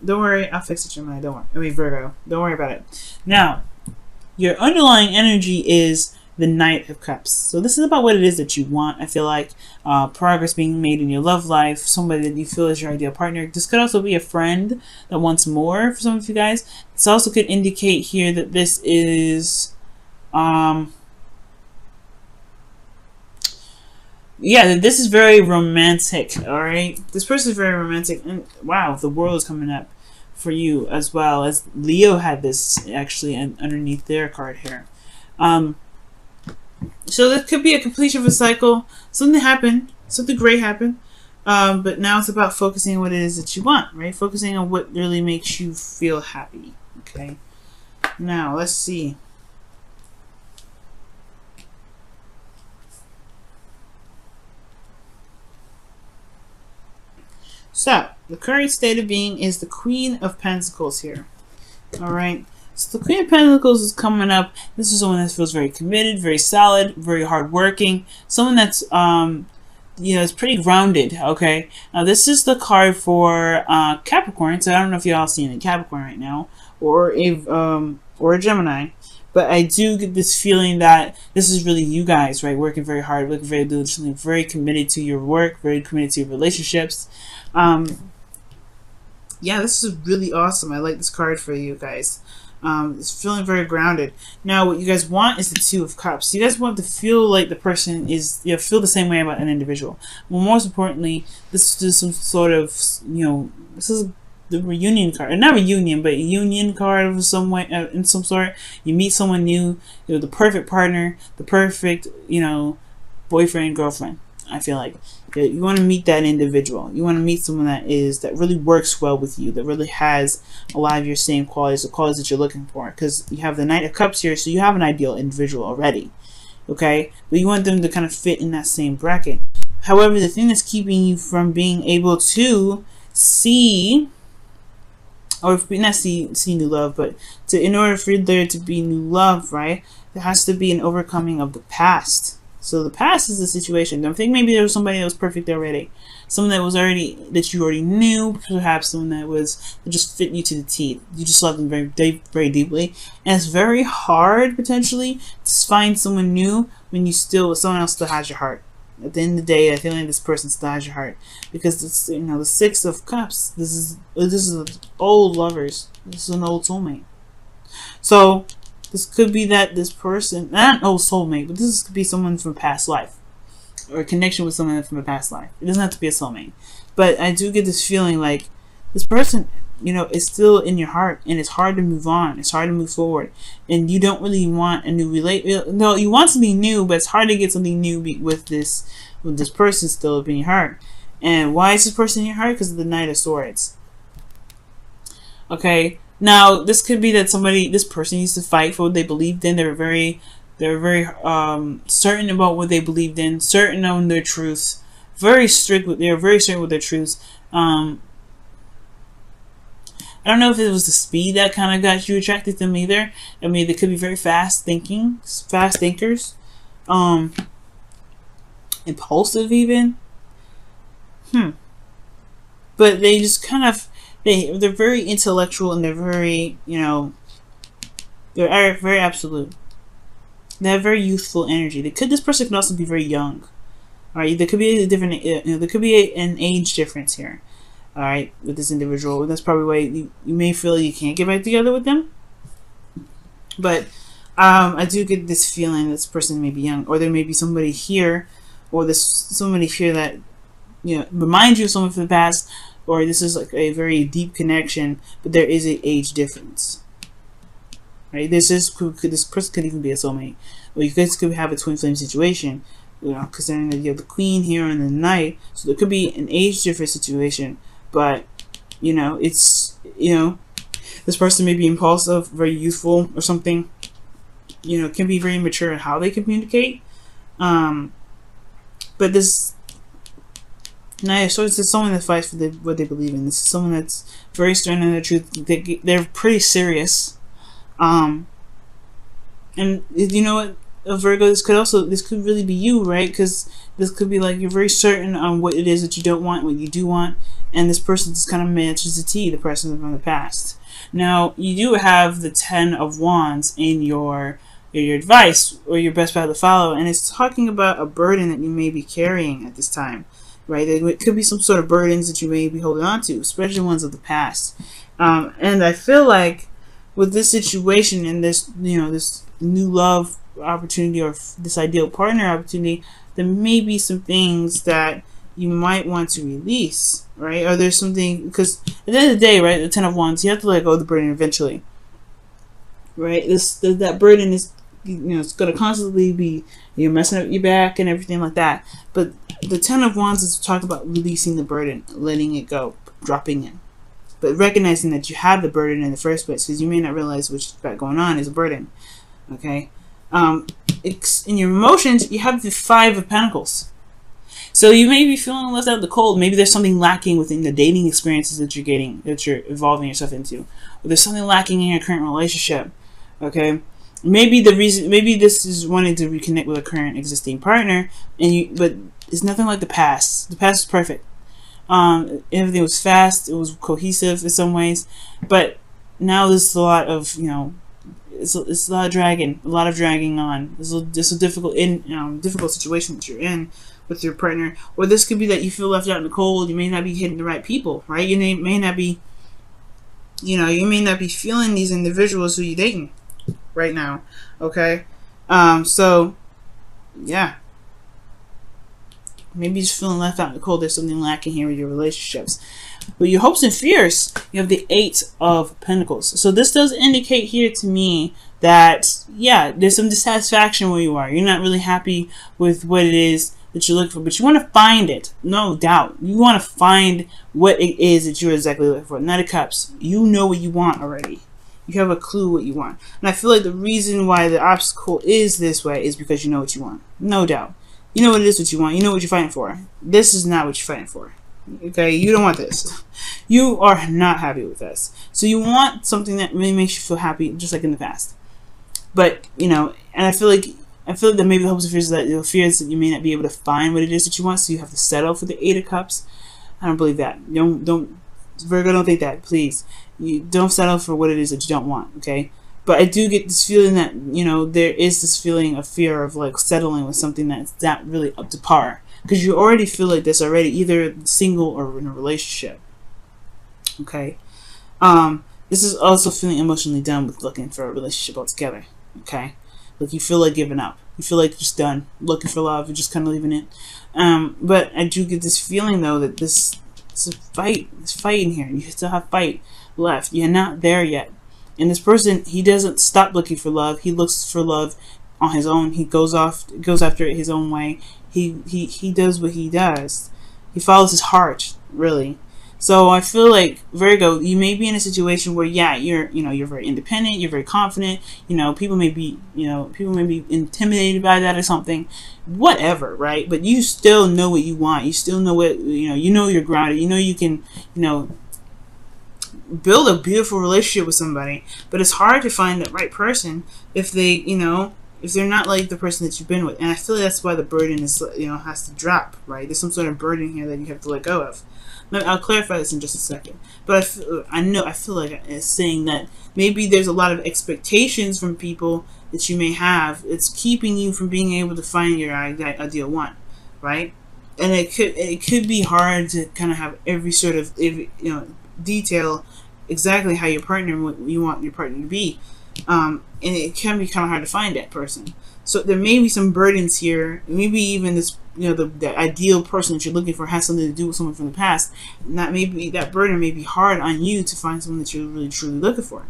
Don't worry, I'll fix it, Gemini. Don't worry. I mean, Virgo. Don't worry about it. Now, your underlying energy is the Knight of Cups. So this is about what it is that you want. I feel like progress being made in your love life, somebody that you feel is your ideal partner. This could also be a friend that wants more for some of you guys. This also could indicate here that this is, yeah, this is very romantic. All right, this person is very romantic, and wow, the world is coming up for you as well, as Leo had this actually underneath their card here. So that could be a completion of a cycle. Something happened, something great happened, but now it's about focusing on what it is that you want, right? Focusing on what really makes you feel happy. Okay. Now let's see. So the current state of being is the Queen of Pentacles here. All right. So the Queen of Pentacles is coming up. This is someone that feels very committed, very solid, very hardworking. Someone that's you know, is pretty grounded. Okay. Now this is the card for Capricorn. So I don't know if y'all seeing a Capricorn right now, or a Gemini, but I do get this feeling that this is really you guys, right? Working very hard, working very diligently, very committed to your work, very committed to your relationships. Yeah, this is really awesome. I like this card for you guys. It's feeling very grounded. Now, what you guys want is the Two of Cups. You guys want to feel like the person is, you know, feel the same way about an individual. Well, most importantly, this is some sort of, you know, this is the reunion card. Not reunion, but a union card of some way, in some sort. You meet someone new, you know, the perfect partner, the perfect, you know, boyfriend, girlfriend. I feel like you want to meet that individual. You want to meet someone that really works well with you, that really has a lot of your same qualities, the qualities that you're looking for. Because you have the Knight of Cups here, so you have an ideal individual already. Okay, but you want them to kind of fit in that same bracket. However, the thing that's keeping you from being able to see, or not see new love, but in order for there to be new love, right, there has to be an overcoming of the past. So the past is the situation. I think maybe there was somebody that was perfect already. Someone that you already knew, perhaps someone that just fit you to the teeth. You just loved them very, very deeply. And it's very hard, potentially, to find someone new when someone else still has your heart. At the end of the day, I feel like this person still has your heart. Because it's, you know, the Six of Cups, this is old lovers. This is an old soulmate. So this could be that this person, not an old soulmate, but this could be someone from a past life, or a connection with someone from a past life. It doesn't have to be a soulmate, but I do get this feeling like this person, you know, is still in your heart, and it's hard to move on. It's hard to move forward, and you don't really want a new No, you want something new, but it's hard to get something new with this person still in your heart. And why is this person in your heart? Because of the Knight of Swords. Okay. Now, this could be that this person used to fight for what they believed in. They're very certain about what they believed in, certain on their truths, they're very certain with their truths. I don't know if it was the speed that kind of got you attracted to them either. I mean, they could be very fast thinkers, impulsive even. But they just kind of, they're very intellectual, and they're very, you know, they're very absolute. They have very youthful energy. This person could also be very young. All right, there could be there could be an age difference here. All right, with this individual, that's probably why you may feel you can't get back together with them. But I do get this feeling this person may be young, or there may be somebody here, or there's somebody here that, you know, reminds you of someone from the past. Or this is like a very deep connection, but there is an age difference. Right? This person could even be a soulmate, or you guys could have a twin flame situation. You know, considering that you have the Queen here and the Knight, so there could be an age difference situation. But you know, it's, you know, this person may be impulsive, very youthful, or something. You know, can be very mature in how they communicate. But this Knight of Swords is someone that fights for what they believe in. This is someone that's very stern in their truth. They're pretty serious. And you know what? Virgo, this could really be you, right? Because this could be like you're very certain on what it is that you don't want, what you do want, and this person just kind of matches the T, the person from the past. Now, you do have the 10 of Wands in your advice or your best path to follow, and it's talking about a burden that you may be carrying at this time, right? It could be some sort of burdens that you may be holding on to, especially ones of the past. And I feel like with this situation and this, this new love opportunity or this ideal partner opportunity, there may be some things that you might want to release, right? Or there's something, because at the end of the day, right, the 10 of Wands, you have to let go of the burden eventually, right? That burden is, it's going to constantly be, messing up your back and everything like that. But the 10 of Wands is to talk about releasing the burden, letting it go, dropping it. But recognizing that you have the burden in the first place, because you may not realize what's going on is a burden, okay? In your emotions, you have the 5 of Pentacles. So you may be feeling left out in the cold. Maybe there's something lacking within the dating experiences that you're getting, that you're involving yourself into. Or there's something lacking in your current relationship, okay? Maybe this is wanting to reconnect with a current existing partner, but it's nothing like the past. The past is perfect. Everything was fast. It was cohesive in some ways, but now there's a lot of, it's a lot of dragging on. It's a difficult situation that you're in with your partner, or this could be that you feel left out in the cold. You may not be hitting the right people, right? You may not be, you may not be feeling these individuals who you're dating right now. Okay, so yeah, maybe you're just feeling left out in the cold. There's something lacking here with your relationships. But your hopes and fears, you have the 8 of Pentacles. So this does indicate here to me that, yeah, there's some dissatisfaction where you are. You're not really happy with what it is that you're looking for, but you want to find it, no doubt. You want to find what it is that you're exactly looking for. Knight of Cups, you know what you want already. You have a clue what you want. And I feel like the reason why the obstacle is this way is because you know what you want, no doubt. You know what it is what you want. You know what you're fighting for. This is not what you're fighting for. Okay, you don't want this. You are not happy with this. So you want something that really makes you feel happy, just like in the past. But, and I feel like that maybe the hopes and fears that you may not be able to find what it is that you want, so you have to settle for the 8 of Cups. I don't believe that. Virgo, don't think that, please. You don't settle for what it is that you don't want, okay? But I do get this feeling that, there is this feeling of fear of like settling with something that's not really up to par. Because you already feel like this already, either single or in a relationship. Okay? This is also feeling emotionally done with looking for a relationship altogether. Okay? Like you feel like giving up. You feel like you're just done. Looking for love. You're just kind of leaving it. But I do get this feeling though that it's a fight. It's fighting here. You still have fight left. You're not there yet. And this person, he doesn't stop looking for love. He looks for love on his own. He goes after it his own way. He does what he does. He follows his heart, really. So I feel like Virgo, you may be in a situation where, yeah, you're very independent, you're very confident. People may be intimidated by that or something, whatever, right? But you still know what you want. You still know what you're grounded. You can build a beautiful relationship with somebody. But it's hard to find that right person if they if they're not like the person that you've been with. And I feel like that's why the burden is, has to drop, right? There's some sort of burden here that you have to let go of. I'll clarify this in just a second. But I feel like it's saying that maybe there's a lot of expectations from people that you may have. It's keeping you from being able to find your ideal one, right? And it could be hard to kind of have every sort of detail exactly how you want your partner to be. And it can be kind of hard to find that person. So there may be some burdens here. Maybe even this, the ideal person that you're looking for has something to do with someone from the past. And that burden may be hard on you to find someone that you're really truly looking for.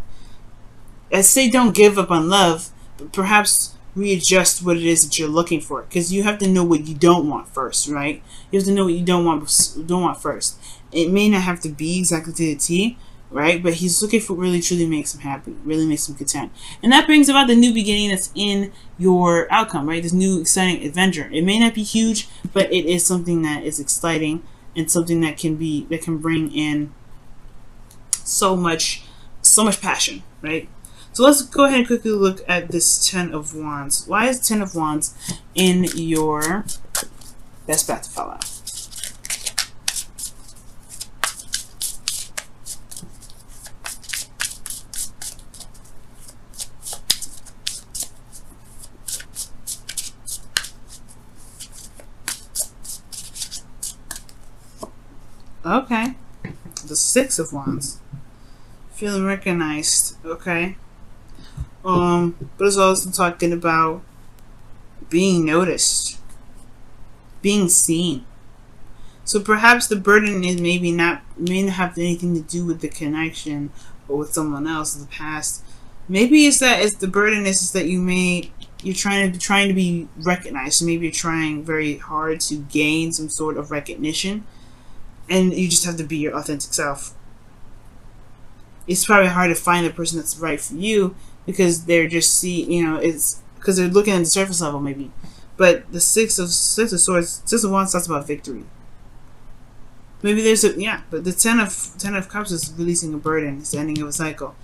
I say don't give up on love, but perhaps readjust what it is that you're looking for, because you have to know what you don't want first, right? You have to know what you don't want first. It may not have to be exactly to the T, right? But he's looking for what really truly makes him happy, really makes him content. And that brings about the new beginning that's in your outcome, right? This new exciting adventure. It may not be huge, but it is something that is exciting and something that can bring in so much passion, right? So let's go ahead and quickly look at this Ten of Wands. Why is Ten of Wands in your best path to follow? Okay. The Six of Wands. Feeling recognized. Okay. But it's also talking about being noticed, being seen. So perhaps the burden is may not have anything to do with the connection or with someone else in the past. Maybe it's the burden is that you're trying to be recognized. So maybe you're trying very hard to gain some sort of recognition, and you just have to be your authentic self. It's probably hard to find the person that's right for you because they're just it's because they're looking at the surface level maybe. But the Six of Swords, Six of Wands talks about victory. Maybe there's but the Ten of Cups is releasing a burden. It's the ending of a cycle.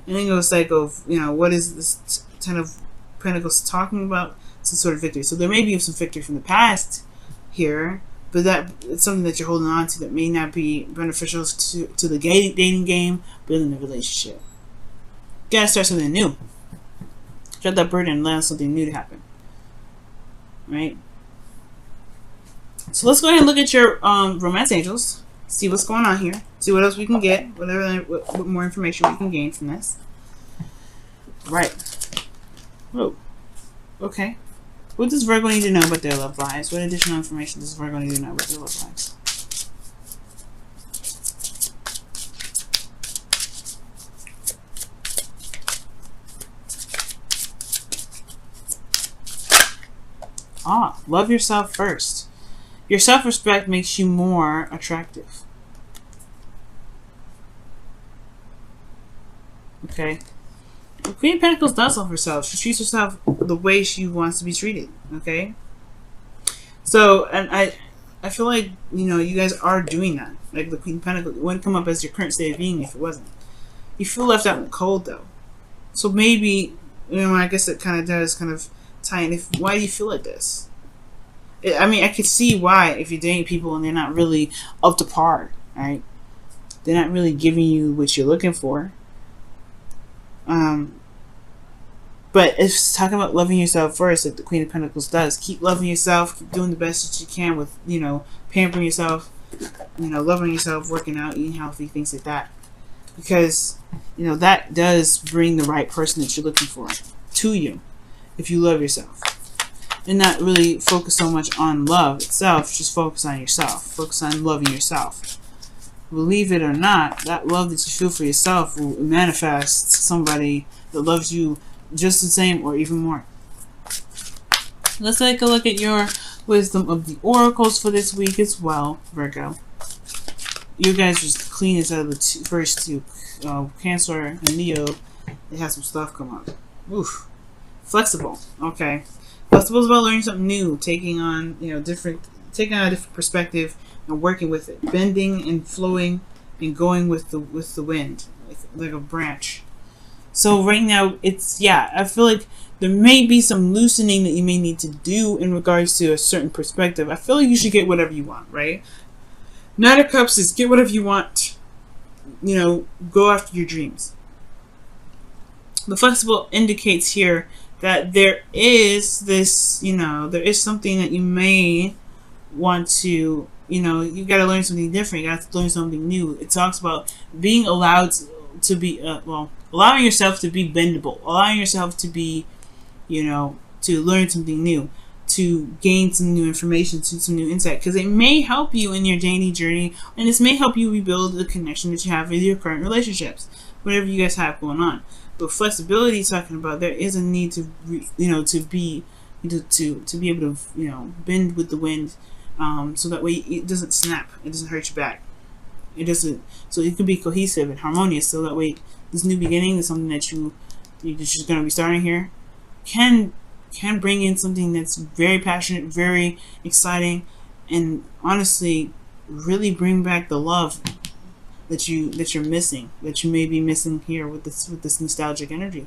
Ending of a cycle of what is this Ten of Pentacles talking about? Some sort of victory. So there may be some victory from the past here, but it's something that you're holding on to that may not be beneficial to the dating game, but in the relationship. You gotta start something new. Drop that burden and allow something new to happen. Right? So let's go ahead and look at your romance angels. See what's going on here. See what else we can get. What more information we can gain from this. Right. Whoa. Okay. What does Virgo need to know about their love lives? What additional information does Virgo need to know about their love lives? Love yourself first. Your self-respect makes you more attractive. Okay. The Queen of Pentacles does love herself. She treats herself the way she wants to be treated. Okay. So, and I feel like you guys are doing that. Like the Queen of Pentacles, it wouldn't come up as your current state of being if it wasn't. You feel left out in the cold though. So maybe I guess it kind of does tie in. Why do you feel like this? I mean, I could see why if you're dating people and they're not really up to par, right? They're not really giving you what you're looking for. But it's talking about loving yourself first, like the Queen of Pentacles does. Keep loving yourself. Keep doing the best that you can with, pampering yourself, loving yourself, working out, eating healthy, things like that. Because, that does bring the right person that you're looking for to you if you love yourself. And not really focus so much on love itself, just focus on yourself. Focus on loving yourself. Believe it or not, that love that you feel for yourself will manifest somebody that loves you just the same or even more. Let's take a look at your wisdom of the oracles for this week as well, Virgo. You guys are just the cleanest out of the first two. Cancer and Leo, they have some stuff come up. Oof. Flexible. Okay. Flexible is about learning something new, taking on a different perspective and working with it, bending and flowing and going with the wind, like a branch. So right now, I feel like there may be some loosening that you may need to do in regards to a certain perspective. I feel like you should get whatever you want, right? Knight of Cups is get whatever you want. Go after your dreams. The flexible indicates here that there is this, there is something that you may want to, you got to learn something different. You got to learn something new. It talks about being allowed to be, allowing yourself to be bendable, allowing yourself to be, to learn something new, to gain some new information, some new insight, because it may help you in your dating journey, and this may help you rebuild the connection that you have with your current relationships, whatever you guys have going on. But flexibility, talking about there is a need to, to be able to, bend with the wind, so that way it doesn't snap, it doesn't hurt your back, it doesn't. So it can be cohesive and harmonious. So that way, this new beginning is something that you're just going to be starting here, can bring in something that's very passionate, very exciting, and honestly, really bring back the love that you're missing, that you may be missing here with this nostalgic energy.